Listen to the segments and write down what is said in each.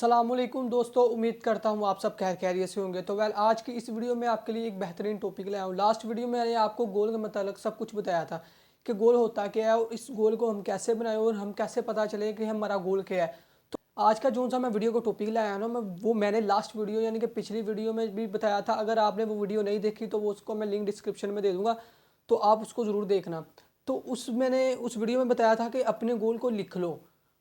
अस्सलामुअलैकुम दोस्तों, उम्मीद करता हूँ आप सब खैरियत से होंगे। तो आज की इस वीडियो में आपके लिए एक बेहतरीन टॉपिक लाया हूँ। लास्ट वीडियो में मैंने आपको गोल के मतलब सब कुछ बताया था कि गोल होता क्या है और इस गोल को हम कैसे बनाएं और हम कैसे पता चले कि हमारा गोल क्या है। तो आज का जो सा मैं वीडियो को टॉपिक लाया ना, मैंने लास्ट वीडियो यानी कि पिछली वीडियो में भी बताया था। अगर आपने वो वीडियो नहीं देखी तो वो उसको मैं लिंक डिस्क्रिप्शन में दे दूँगा, तो आप उसको ज़रूर देखना। तो मैंने उस वीडियो में बताया था कि अपने गोल को लिख लो।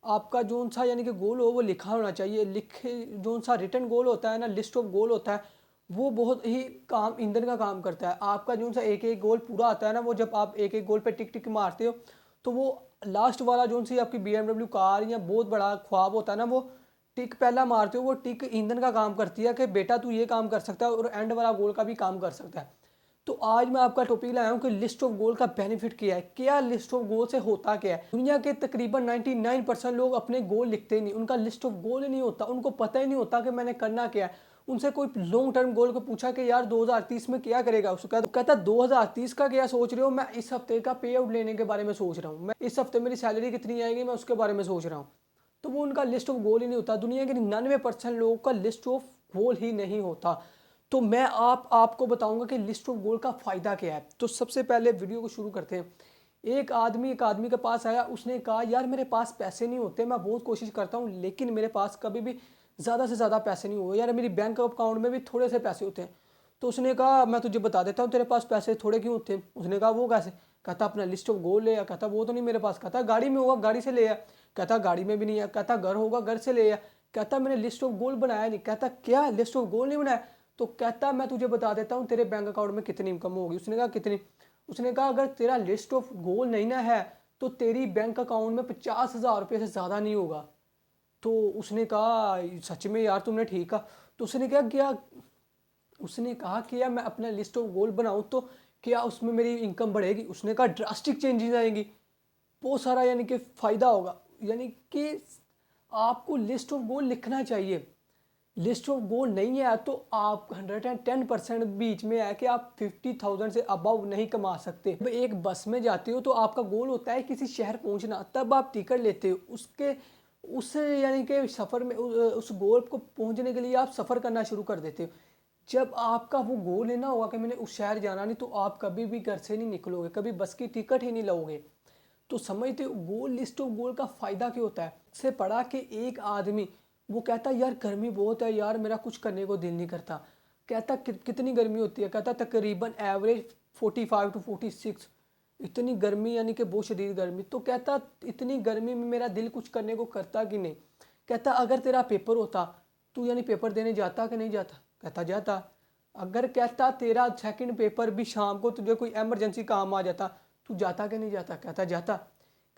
आपका जोन सा यानी कि गोल हो वो लिखा होना चाहिए। लिखे जोन सा रिटर्न गोल होता है ना, लिस्ट ऑफ गोल होता है, वो बहुत ही काम ईंधन का काम करता है। आपका जोन सा एक एक गोल पूरा आता है ना, वो जब आप एक एक गोल पे टिक टिक मारते हो तो वो लास्ट वाला जोन सी आपकी BMW कार या बहुत बड़ा ख्वाब होता है ना, वो टिक पहला मारते हो, वो टिक ईंधन का काम करती है कि बेटा तू ये काम कर सकता है और एंड वाला गोल का भी काम कर सकता है। तो आज मैं आपका टॉपिक लाया हूँ कि लिस्ट ऑफ गोल का बेनिफिट क्या है, क्या लिस्ट ऑफ गोल से होता क्या है। दुनिया के तकरीबन 99% लोग अपने गोल लिखते ही नहीं, उनका लिस्ट ऑफ गोल ही नहीं होता, उनको पता ही नहीं होता कि मैंने करना क्या है। उनसे कोई लॉन्ग टर्म गोल को पूछा कि यार 2030 में क्या करेगा, उसको कहता 2030 का क्या सोच रहे हो, मैं इस हफ्ते का पे आउट लेने के बारे में सोच रहा हूँ, मैं इस हफ्ते मेरी सैलरी कितनी आएगी मैं उसके बारे में सोच रहा हूँ। तो वो उनका लिस्ट ऑफ गोल ही नहीं होता। दुनिया के 99% लोगों का लिस्ट ऑफ गोल ही नहीं होता। तो मैं आपको बताऊंगा कि लिस्ट ऑफ गोल का फ़ायदा क्या है। तो सबसे पहले वीडियो को शुरू करते हैं। एक आदमी के पास आया, उसने कहा यार मेरे पास पैसे नहीं होते, मैं बहुत कोशिश करता हूँ लेकिन मेरे पास कभी भी ज़्यादा से ज़्यादा पैसे नहीं हुए, यार मेरी बैंक अकाउंट में भी थोड़े से पैसे होते हैं। तो उसने कहा मैं तुझे बता देता हूँ तेरे पास पैसे थोड़े क्यों होते हैं। उसने कहा वो कैसे। कहता अपना लिस्ट ऑफ गोल ले आ। कहता वो तो नहीं मेरे पास। कहता गाड़ी में होगा गाड़ी से ले आ। कहता गाड़ी में भी नहीं है। कहता घर होगा घर से ले आ। कहता मैंने लिस्ट ऑफ गोल बनाया नहीं। कहता क्या लिस्ट ऑफ गोल नहीं बनाया। तो कहता मैं तुझे बता देता हूँ तेरे बैंक अकाउंट में कितनी इनकम होगी। उसने कहा कितनी। उसने कहा अगर तेरा लिस्ट ऑफ गोल नहीं ना है तो तेरी बैंक अकाउंट में 50,000 रुपये से ज़्यादा नहीं होगा। तो उसने कहा सच में यार तुमने ठीक कहा। तो उसने क्या किया, उसने कहा कि यार मैं अपना लिस्ट ऑफ गोल बनाऊं तो क्या उसमें मेरी इनकम बढ़ेगी। उसने कहा ड्रास्टिक चेंजेस आएंगी, बहुत सारा यानी कि फ़ायदा होगा। यानी कि आपको लिस्ट ऑफ गोल लिखना चाहिए। लिस्ट ऑफ गोल नहीं है तो आप 110% बीच में है कि आप 50,000 से अबव नहीं कमा सकते। जब एक बस में जाते हो तो आपका गोल होता है किसी शहर पहुंचना, तब आप टिकट लेते हो उसके उस यानी कि सफ़र में उस गोल को पहुंचने के लिए आप सफ़र करना शुरू कर देते हो। जब आपका वो गोल है ना होगा कि मैंने उस शहर जाना नहीं, तो आप कभी भी घर से नहीं निकलोगे, कभी बस की टिकट ही नहीं लोगे। तो समझते हो गोल लिस्ट ऑफ गोल का फ़ायदा क्या होता है। से पढ़ा कि एक आदमी वो कहता यार गर्मी बहुत है यार, मेरा कुछ करने को दिल नहीं करता। कहता कितनी गर्मी होती है। कहता तकरीबन एवरेज 45 to 46। इतनी गर्मी यानी कि बहुत शदीद गर्मी। तो कहता इतनी गर्मी में मेरा दिल कुछ करने को करता कि नहीं। कहता अगर तेरा पेपर होता, तू यानी पेपर देने जाता कि नहीं जाता। कहता जाता। अगर कहता तेरा सेकंड पेपर भी शाम को तुझे कोई एमरजेंसी काम आ जाता, तू जाता कि नहीं जाता। कहता जाता।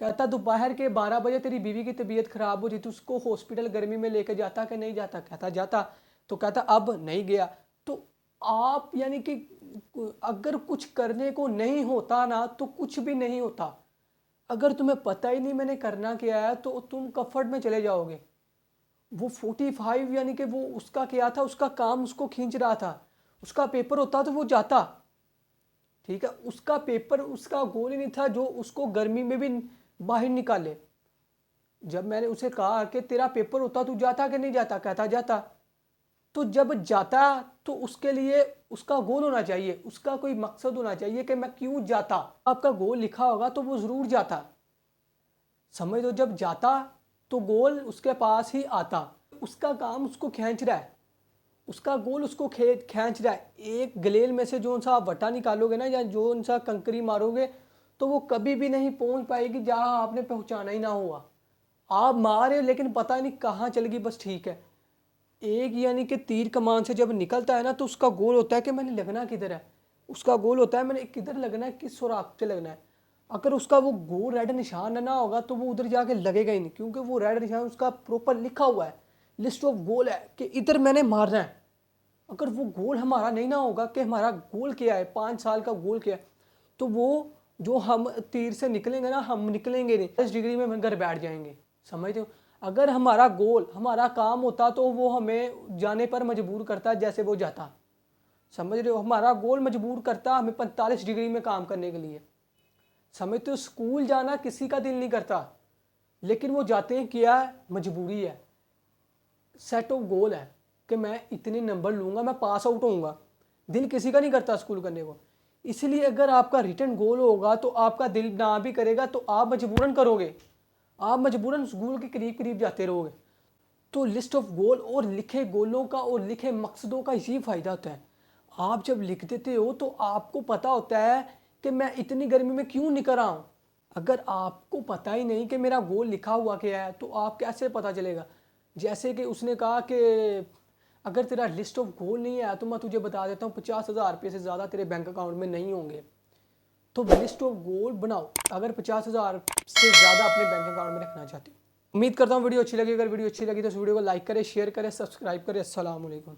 कहता दोपहर के 12 बजे तेरी बीवी की तबीयत खराब हो जाती, उसको हॉस्पिटल गर्मी में लेके जाता कि नहीं जाता। कहता जाता। तो कहता अब नहीं गया। तो आप यानी कि अगर कुछ करने को नहीं होता ना तो कुछ भी नहीं होता। अगर तुम्हें पता ही नहीं मैंने करना क्या है तो तुम कफर्ट में चले जाओगे। वो 45 यानी कि वो उसका क्या था, उसका काम उसको खींच रहा था। उसका पेपर होता तो वो जाता, ठीक है। उसका पेपर उसका गोल ही नहीं था जो उसको गर्मी में भी बाहर निकाले। जब मैंने उसे कहा कि तेरा पेपर होता तू जाता कि नहीं जाता। कहता जाता। तो जब जाता तो उसके लिए उसका गोल होना चाहिए, उसका कोई मकसद होना चाहिए कि मैं क्यों जाता। आपका गोल लिखा होगा तो वो ज़रूर जाता। समझ लो जब जाता तो गोल उसके पास ही आता। उसका काम उसको खींच रहा है, उसका गोल उसको खींच रहा है। एक गलेल में से जो सा आप वटा निकालोगे ना या जो सा कंकरी मारोगे तो वो कभी भी नहीं पहुंच पाएगी जहां आपने पहुंचाना ही ना हुआ। आप मारे लेकिन पता नहीं कहाँ चल गई, बस ठीक है। एक यानी कि तीर कमान से जब निकलता है ना तो उसका गोल होता है कि मैंने लगना किधर है। उसका गोल होता है मैंने किधर लगना है, किस सुराख से लगना है। अगर उसका वो गोल रेड निशान ना होगा तो वो उधर जाके लगेगा ही नहीं, क्योंकि वो रेड निशान उसका प्रॉपर लिखा हुआ है, लिस्ट ऑफ गोल है कि इधर मैंने मारना है। अगर वो गोल हमारा नहीं ना होगा कि हमारा गोल क्या है, 5 साल का गोल क्या है, तो वो जो हम तीर से निकलेंगे ना, हम निकलेंगे नहीं, 10 डिग्री में हम घर बैठ जाएंगे। समझते हो। अगर हमारा गोल हमारा काम होता तो वो हमें जाने पर मजबूर करता जैसे वो जाता। समझ रहे हो। हमारा गोल मजबूर करता हमें 45 डिग्री में काम करने के लिए। समझते हो। स्कूल जाना किसी का दिल नहीं करता लेकिन वो जाते हैं, क्या है, मजबूरी है। सेट ऑफ गोल है कि मैं इतने नंबर लूँगा, मैं पास आउट होऊंगा। दिल किसी का नहीं करता स्कूल करने को। इसलिए अगर आपका रिटन गोल होगा तो आपका दिल ना भी करेगा तो आप मजबूरन करोगे, आप मजबूरन उस गोल के करीब करीब जाते रहोगे। तो लिस्ट ऑफ गोल और लिखे गोलों का और लिखे मकसदों का यही फ़ायदा होता है। आप जब लिख देते हो तो आपको पता होता है कि मैं इतनी गर्मी में क्यों निकल रहा हूँ। अगर आपको पता ही नहीं कि मेरा गोल लिखा हुआ क्या है तो आप कैसे पता चलेगा। जैसे कि उसने कहा कि अगर तेरा लिस्ट ऑफ गोल नहीं है तो मैं तुझे बता देता हूँ 50,000 रुपये से ज़्यादा तेरे बैंक अकाउंट में नहीं होंगे। तो लिस्ट ऑफ गोल बनाओ अगर 50,000 से ज़्यादा अपने बैंक अकाउंट में रखना चाहते हो। उम्मीद करता हूँ वीडियो अच्छी लगी। अगर वीडियो अच्छी लगी तो इस वीडियो को लाइक करें, शेयर करें, सब्सक्राइब करें। अस्सलाम वालेकुम।